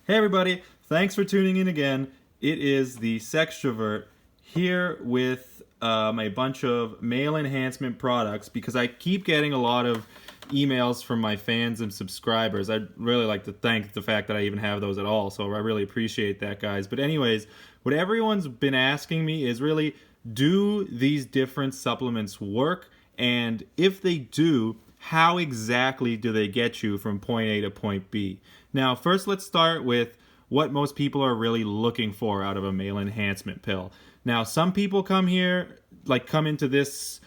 Hey everybody, thanks for tuning in again. It is the Sextrovert here with a bunch of male enhancement products because I keep getting a lot of emails from my fans and subscribers. I'd really like to thank the fact that I even have those at all, so I really appreciate that, guys. But anyways, what everyone's been asking me is really, do these different supplements work? And if they do, how exactly do they get you from point A to point B? Now, first, let's start with what most people are really looking for out of a male enhancement pill. Now, some people come into this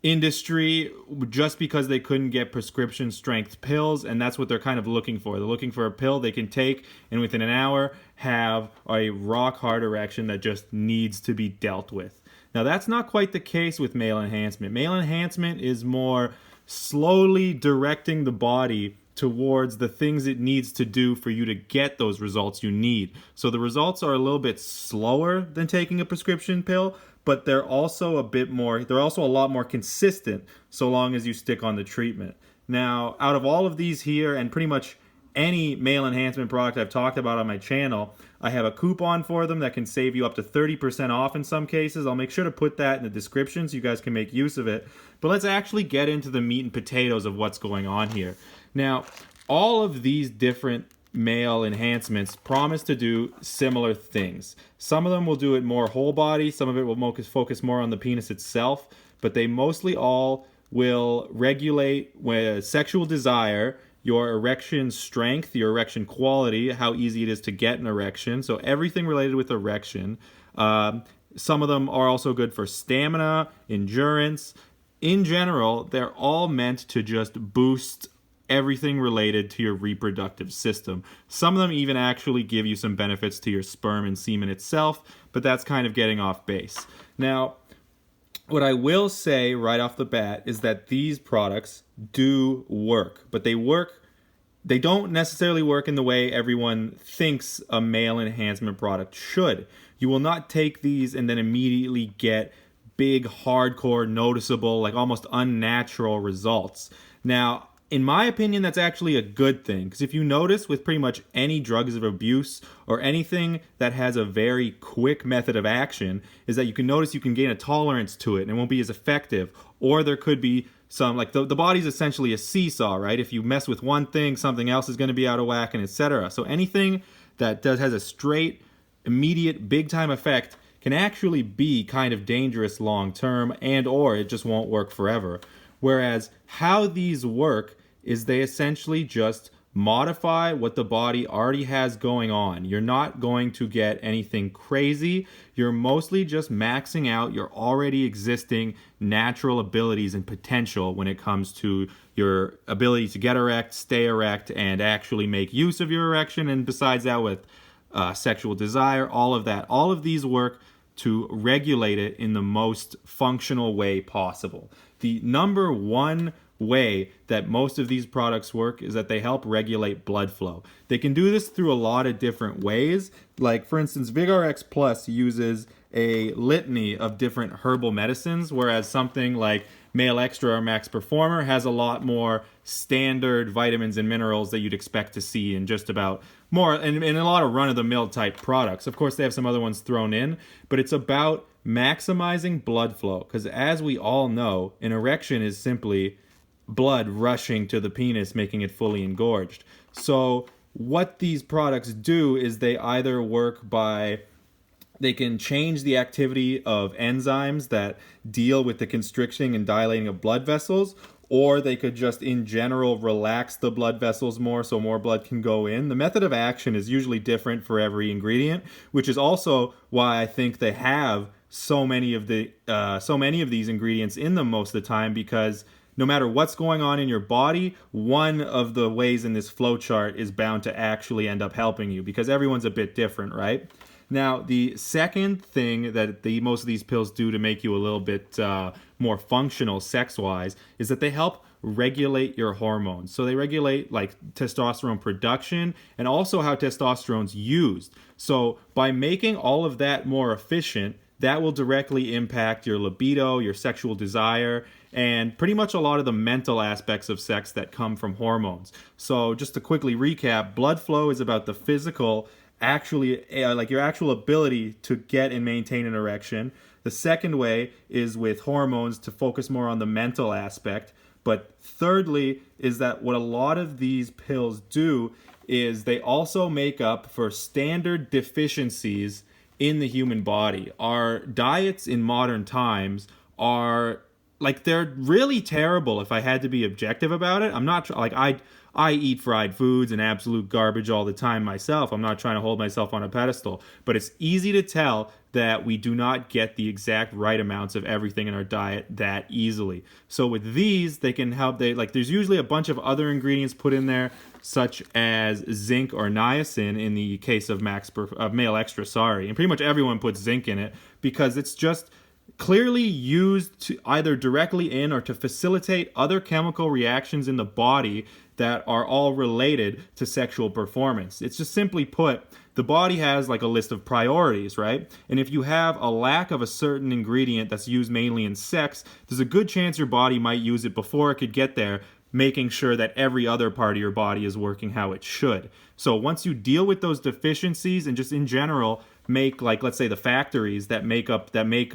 industry just because they couldn't get prescription strength pills, and that's what they're kind of looking for. They're looking for a pill they can take and within an hour have a rock hard erection that just needs to be dealt with. Now, that's not quite the case with male enhancement. Male enhancement is more slowly directing the body towards the things it needs to do for you to get those results you need. So the results are a little bit slower than taking a prescription pill, but they're also a lot more consistent so long as you stick on the treatment. Now, out of all of these here and pretty much any male enhancement product I've talked about on my channel, I have a coupon for them that can save you up to 30% off in some cases. I'll make sure to put that in the description so you guys can make use of it. But let's actually get into the meat and potatoes of what's going on here. Now, all of these different male enhancements promise to do similar things. Some of them will do it more whole body, some of it will focus more on the penis itself, but they mostly all will regulate sexual desire, your erection strength, your erection quality, how easy it is to get an erection. So everything related with erection. Some of them are also good for stamina, endurance. In general, they're all meant to just boost everything related to your reproductive system. Some of them even actually give you some benefits to your sperm and semen itself, but that's kind of getting off base. Now, what I will say right off the bat is that these products do work, but they don't necessarily work in the way everyone thinks a male enhancement product should. You will not take these and then immediately get big, hardcore, noticeable, like almost unnatural results. Now, in my opinion, that's actually a good thing, because if you notice with pretty much any drugs of abuse or anything that has a very quick method of action, is that you can notice you can gain a tolerance to it and it won't be as effective, or there could be some, like the body's essentially a seesaw, right? If you mess with one thing, something else is going to be out of whack, and etc. So anything that has a straight, immediate, big time effect can actually be kind of dangerous long term, and or it just won't work forever. Whereas how these work is they essentially just modify what the body already has going on. You're not going to get anything crazy. You're mostly just maxing out your already existing natural abilities and potential when it comes to your ability to get erect, stay erect, and actually make use of your erection. And besides that, with sexual desire, all of that. All of these work to regulate it in the most functional way possible. The number one way that most of these products work is that they help regulate blood flow. They can do this through a lot of different ways. Like, for instance, VigRX Plus uses a litany of different herbal medicines, whereas something like Male Extra or Max Performer has a lot more standard vitamins and minerals that you'd expect to see in just about more, and a lot of run-of-the-mill type products. Of course, they have some other ones thrown in, but it's about maximizing blood flow, because as we all know, an erection is simply blood rushing to the penis, making it fully engorged. So what these products do is they either work by, they can change the activity of enzymes that deal with the constricting and dilating of blood vessels, or they could just in general relax the blood vessels more so more blood can go in. The method of action is usually different for every ingredient, which is also why I think they have so many of these ingredients in them most of the time, because no matter what's going on in your body, one of the ways in this flowchart is bound to actually end up helping you, because everyone's a bit different, right? Now, the second thing that most of these pills do to make you a little bit more functional sex-wise is that they help regulate your hormones. So they regulate like testosterone production and also how testosterone's used. So by making all of that more efficient, that will directly impact your libido, your sexual desire, and pretty much a lot of the mental aspects of sex that come from hormones. So just to quickly recap, blood flow is about the physical, actually, like your actual ability to get and maintain an erection. The second way is with hormones to focus more on the mental aspect. But thirdly is that what a lot of these pills do is they also make up for standard deficiencies in the human body. Our diets in modern times are like, they're really terrible if I had to be objective about it. I'm not like I eat fried foods and absolute garbage all the time myself. I'm not trying to hold myself on a pedestal, but it's easy to tell that we do not get the exact right amounts of everything in our diet that easily. So with these, they can help. There's usually a bunch of other ingredients put in there, such as zinc or niacin in the case of Male Extra, and pretty much everyone puts zinc in it because it's just clearly used to either directly in or to facilitate other chemical reactions in the body that are all related to sexual performance. It's just simply put, the body has like a list of priorities, right? And if you have a lack of a certain ingredient that's used mainly in sex, there's a good chance your body might use it before it could get there, making sure that every other part of your body is working how it should. So once you deal with those deficiencies and just in general make, like, let's say the factories that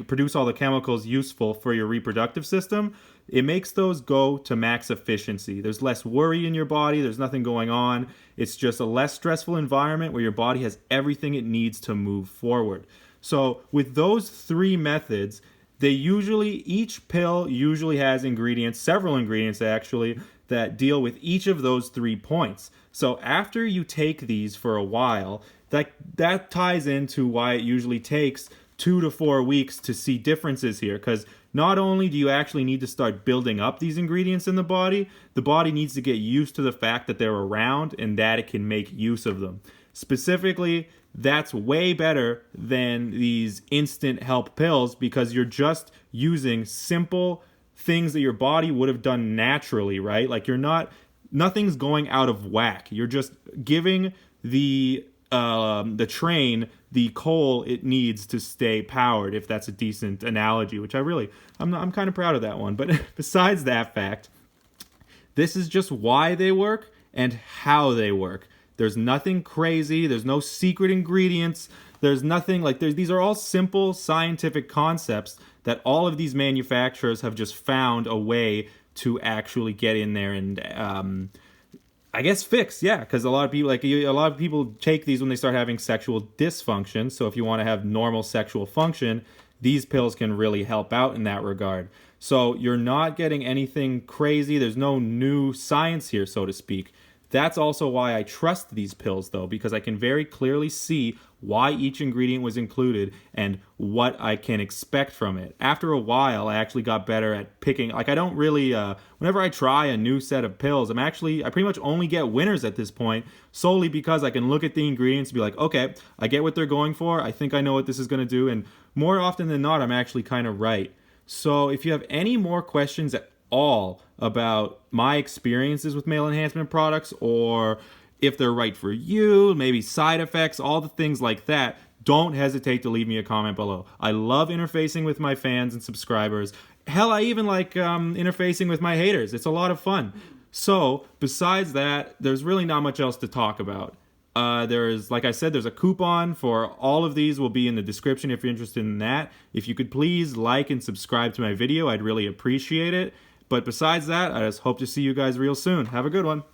produce all the chemicals useful for your reproductive system, it makes those go to max efficiency. There's less worry in your body. There's nothing going on. It's just a less stressful environment where your body has everything it needs to move forward. So with those three methods, each pill usually has several ingredients actually, that deal with each of those 3 points. So after you take these for a while, that ties into why it usually takes 2 to 4 weeks to see differences here, because not only do you actually need to start building up these ingredients in the body needs to get used to the fact that they're around and that it can make use of them. Specifically, that's way better than these instant help pills because you're just using simple things that your body would have done naturally, right? Like nothing's going out of whack. You're just giving the train the coal it needs to stay powered, if that's a decent analogy, which I'm kind of proud of that one. But besides that fact, this is just why they work and how they work. There's nothing crazy. There's no secret ingredients. There's nothing these are all simple scientific concepts that all of these manufacturers have just found a way to actually get in there and I guess fix, yeah, because a lot of people take these when they start having sexual dysfunction. So if you want to have normal sexual function, these pills can really help out in that regard. So you're not getting anything crazy. There's no new science here, so to speak. That's also why I trust these pills, though, because I can very clearly see why each ingredient was included and what I can expect from it. After a while, I actually got better at picking. I don't really, whenever I try a new set of pills, I pretty much only get winners at this point, solely because I can look at the ingredients and be like, okay, I get what they're going for. I think I know what this is going to do. And more often than not, I'm actually kind of right. So if you have any more questions at all about my experiences with male enhancement products, or if they're right for you, maybe side effects, all the things like that, don't hesitate to leave me a comment below. I love interfacing with my fans and subscribers. Hell, I even like interfacing with my haters. It's a lot of fun. So besides that, there's really not much else to talk about. Like I said, there's a coupon for all of these will be in the description if you're interested in that. If you could please like and subscribe to my video, I'd really appreciate it. But besides that, I just hope to see you guys real soon. Have a good one.